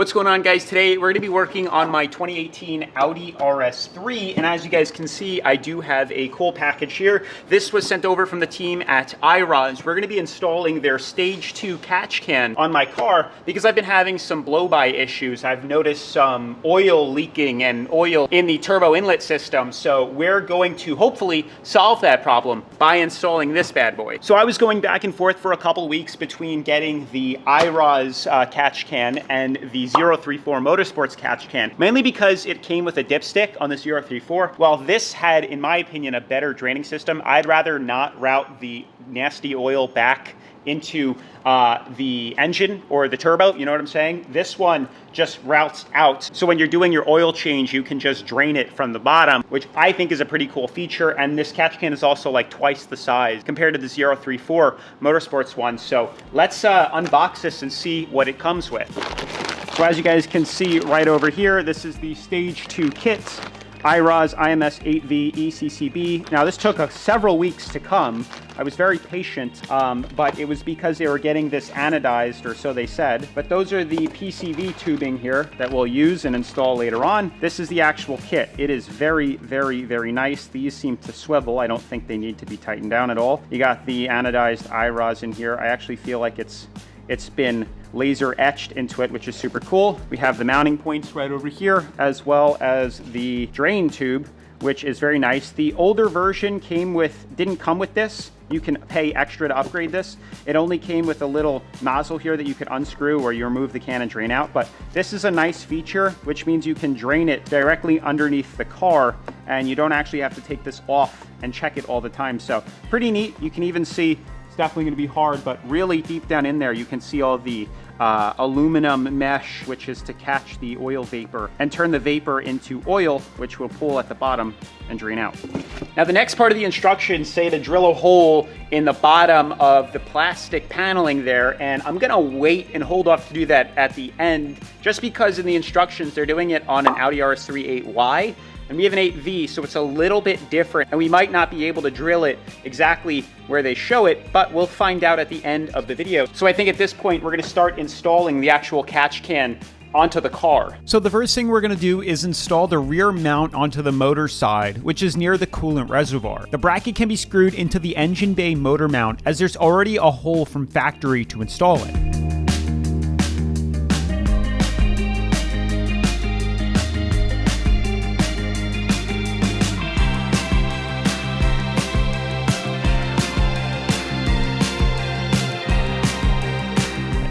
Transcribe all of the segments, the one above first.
What's going on, guys? Today we're going to be working on my 2018 Audi RS3, and as you guys can see, I do have a cool package here. This was sent over from the team at IROZ. We're going to be installing their stage 2 catch can on my car because I've been having some blow-by issues. I've noticed some oil leaking and oil in the turbo inlet system, so we're going to hopefully solve that problem by installing this bad boy. So I was going back and forth for a couple weeks between getting the IROZ catch can and the 034 Motorsports catch can, mainly because it came with a dipstick on the 034. While this had, in my opinion, a better draining system, I'd rather not route the nasty oil back into the engine or the turbo, you know what I'm saying? This one just routes out. So when you're doing your oil change, you can just drain it from the bottom, which I think is a pretty cool feature. And this catch can is also like twice the size compared to the 034 Motorsports one. So let's unbox this and see what it comes with. So as you guys can see right over here, this is the Stage 2 kit, IROZ IMS 8V ECCB. Now this took several weeks to come. I was very patient, but it was because they were getting this anodized, or so they said. But those are the PCV tubing here that we'll use and install later on. This is the actual kit. It is very, very, very nice. These seem to swivel. I don't think they need to be tightened down at all. You got the anodized IROZ in here. I actually feel like it's been laser etched into it, which is super cool. We have the mounting points right over here, as well as the drain tube, which is very nice. The older version didn't come with this. You can pay extra to upgrade this. It only came with a little nozzle here that you could unscrew or you remove the can and drain out. But this is a nice feature, which means you can drain it directly underneath the car and you don't actually have to take this off and check it all the time. So pretty neat. You can even see it's definitely going to be hard, but really deep down in there, you can see all the aluminum mesh, which is to catch the oil vapor and turn the vapor into oil, which will pull at the bottom and drain out. Now, the next part of the instructions say to drill a hole in the bottom of the plastic paneling there, and I'm gonna wait and hold off to do that at the end, just because in the instructions, they're doing it on an Audi RS3 8Y, and we have an 8V, so it's a little bit different, and we might not be able to drill it exactly where they show it, but we'll find out at the end of the video. So I think at this point, we're gonna start installing the actual catch can onto the car. So the first thing we're gonna do is install the rear mount onto the motor side, which is near the coolant reservoir. The bracket can be screwed into the engine bay motor mount, as there's already a hole from factory to install it.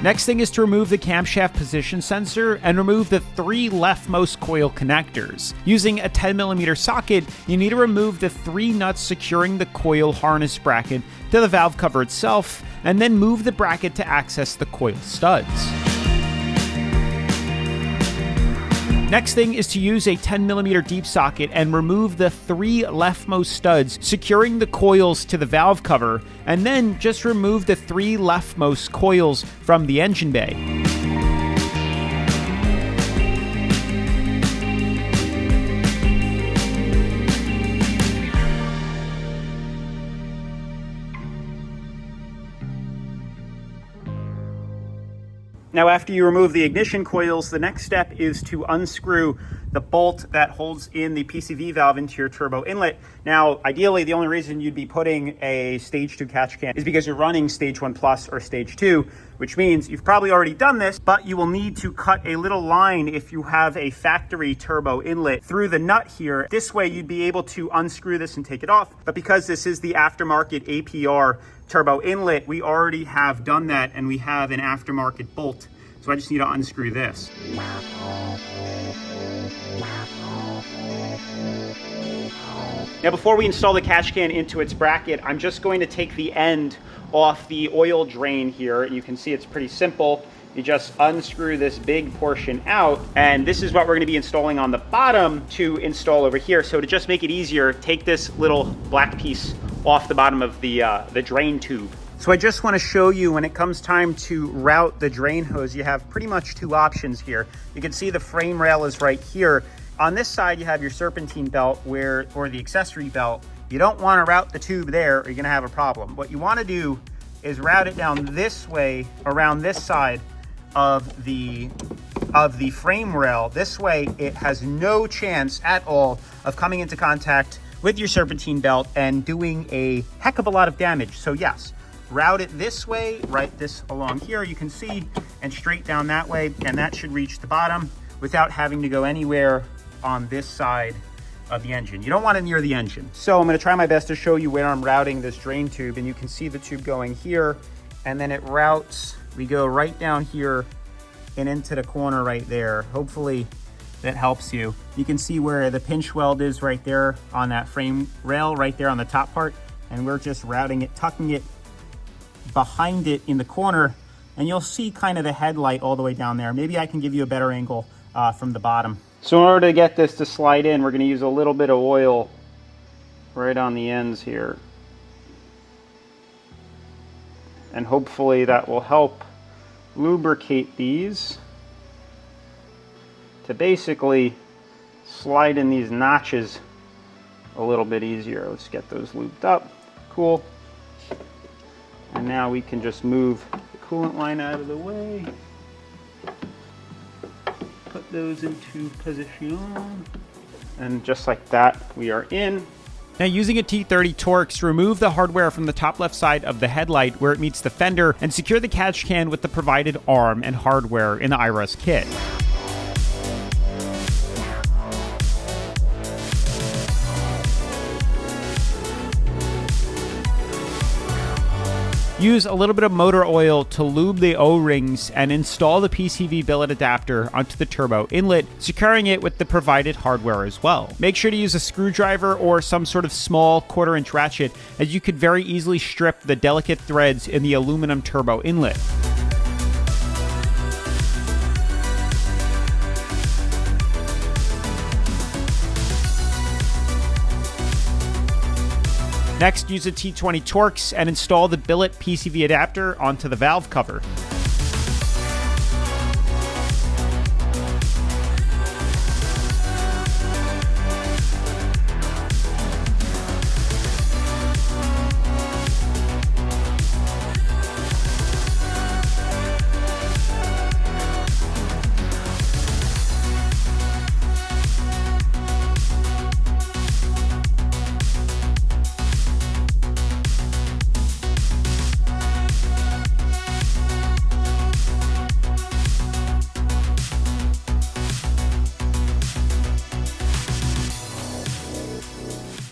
Next thing is to remove the camshaft position sensor and remove the 3 leftmost coil connectors. Using a 10mm socket, you need to remove the 3 nuts securing the coil harness bracket to the valve cover itself, and then move the bracket to access the coil studs. Next thing is to use a 10mm deep socket and remove the 3 leftmost studs securing the coils to the valve cover, and then just remove the 3 leftmost coils from the engine bay. Now, after you remove the ignition coils, the next step is to unscrew the bolt that holds in the PCV valve into your turbo inlet. Now, ideally, the only reason you'd be putting a stage 2 catch can is because you're running stage 1 plus or stage 2, which means you've probably already done this, but you will need to cut a little line if you have a factory turbo inlet through the nut here. This way, you'd be able to unscrew this and take it off. But because this is the aftermarket APR turbo inlet, we already have done that, and we have an aftermarket bolt. So I just need to unscrew this. Now, before we install the catch can into its bracket, I'm just going to take the end off the oil drain here. You can see it's pretty simple. You just unscrew this big portion out, and this is what we're going to be installing on the bottom to install over here. So to just make it easier, take this little black piece off the bottom of the drain tube. So I just want to show you, when it comes time to route the drain hose, you have pretty much 2 options here. You can see the frame rail is right here. On this side, you have your serpentine belt or the accessory belt. You don't want to route the tube there or you're going to have a problem. What you want to do is route it down this way around this side of the of the frame rail. This way, it has no chance at all of coming into contact with your serpentine belt and doing a heck of a lot of damage. So yes, route it this way, right this along here, you can see, and straight down that way, and that should reach the bottom without having to go anywhere on this side of the engine. You don't want it near the engine. So I'm gonna try my best to show you where I'm routing this drain tube, and you can see the tube going here, and then it routes, we go right down here and into the corner right there. Hopefully that helps you. You can see where the pinch weld is right there on that frame rail, right there on the top part, and we're just routing it, tucking it behind it in the corner, and you'll see kind of the headlight all the way down there. Maybe I can give you a better angle from the bottom. So in order to get this to slide in, we're going to use a little bit of oil right on the ends here. And hopefully that will help lubricate these to basically slide in these notches a little bit easier. Let's get those lubed up. Cool. And now we can just move the coolant line out of the way. Put those into position. And just like that, we are in. Now, using a T30 Torx, remove the hardware from the top left side of the headlight where it meets the fender and secure the catch can with the provided arm and hardware in the IROZ kit. Use a little bit of motor oil to lube the O-rings and install the PCV billet adapter onto the turbo inlet, securing it with the provided hardware as well. Make sure to use a screwdriver or some sort of small 1/4-inch ratchet, as you could very easily strip the delicate threads in the aluminum turbo inlet. Next, use a T20 Torx and install the billet PCV adapter onto the valve cover.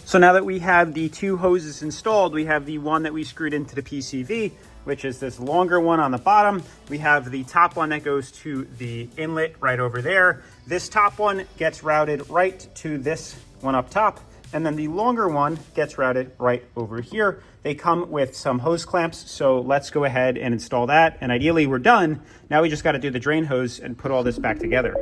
So now that we have the two hoses installed, we have the one that we screwed into the PCV, which is this longer one on the bottom. We have the top one that goes to the inlet right over there. This top one gets routed right to this one up top, and then the longer one gets routed right over here. They come with some hose clamps, so let's go ahead and install that. And ideally we're done. Now we just got to do the drain hose and put all this back together.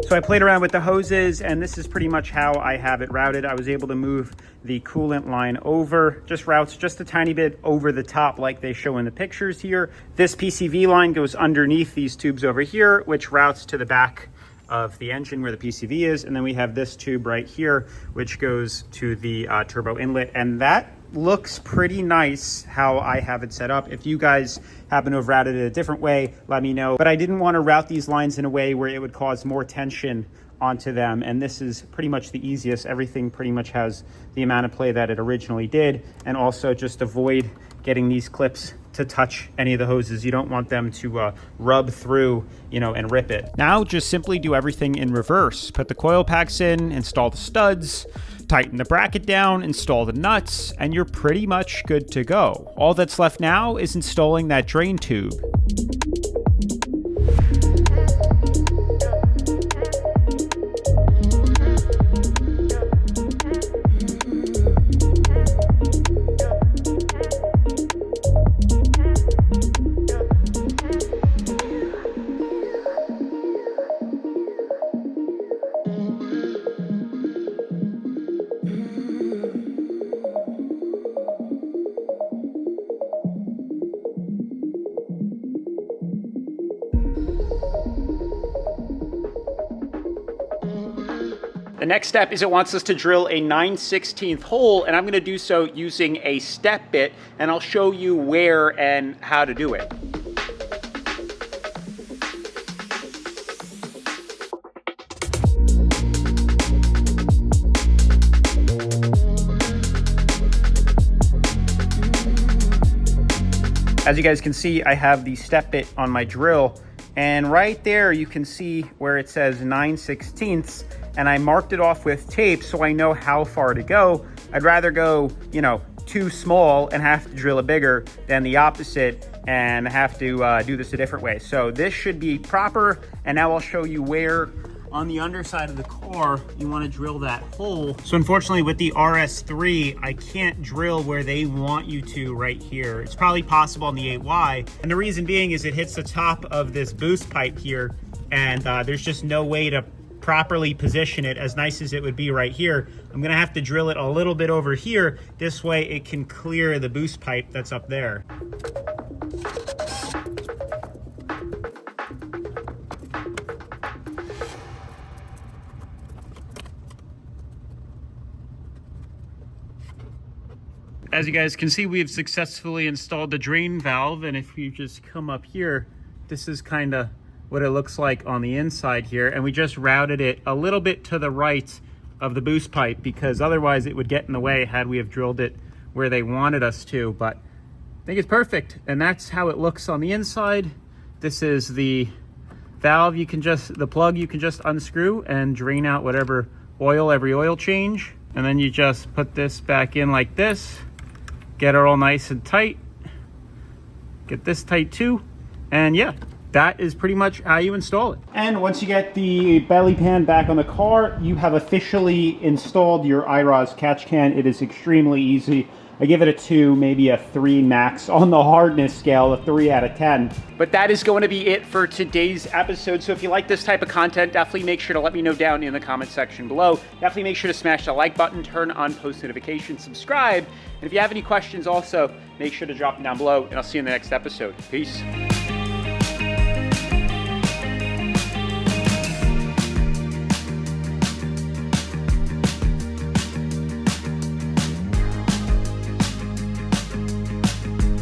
So I played around with the hoses, and this is pretty much how I have it routed. I was able to move the coolant line over, just routes just a tiny bit over the top like they show in the pictures here. This PCV line goes underneath these tubes over here, which routes to the back of the engine where the PCV is. And then we have this tube right here, which goes to the turbo inlet. And that looks pretty nice how I have it set up. If you guys happen to have routed it a different way, let me know. But I didn't want to route these lines in a way where it would cause more tension onto them. And this is pretty much the easiest. Everything pretty much has the amount of play that it originally did. And also just avoid getting these clips to touch any of the hoses. You don't want them to rub through, and rip it. Now just simply do everything in reverse. Put the coil packs in, install the studs, tighten the bracket down, install the nuts, and you're pretty much good to go. All that's left now is installing that drain tube. next step is it wants us to drill a 9/16 hole, and I'm going to do so using a step bit, and I'll show you where and how to do it. As you guys can see, I have the step bit on my drill, and right there you can see where it says 9/16, and I marked it off with tape so I know how far to go. I'd rather go, you know, too small and have to drill it bigger than the opposite and have to do this a different way. So this should be proper, and now I'll show you where on the underside of the car you want to drill that hole. So unfortunately with the RS3, I can't drill where they want you to right here. It's probably possible on the 8Y, and the reason being is it hits the top of this boost pipe here, and there's just no way to properly position it as nice as it would be right here. I'm gonna have to drill it a little bit over here. This way it can clear the boost pipe that's up there. As you guys can see, we've successfully installed the drain valve, and if you just come up here, this is kind of what it looks like on the inside here, and we just routed it a little bit to the right of the boost pipe because otherwise it would get in the way had we have drilled it where they wanted us to. But I think it's perfect, and that's how it looks on the inside. This is the valve, the plug you can just unscrew and drain out whatever oil, every oil change, and then you just put this back in like this. Get it all nice and tight. Get this tight too. And yeah, that is pretty much how you install it. And once you get the belly pan back on the car, you have officially installed your IROZ catch can. It is extremely easy. I give it a 2, maybe a 3 max on the hardness scale, a 3 out of 10. But that is going to be it for today's episode. So if you like this type of content, definitely make sure to let me know down in the comment section below. Definitely make sure to smash the like button, turn on post notifications, subscribe. And if you have any questions also, make sure to drop them down below, and I'll see you in the next episode. Peace.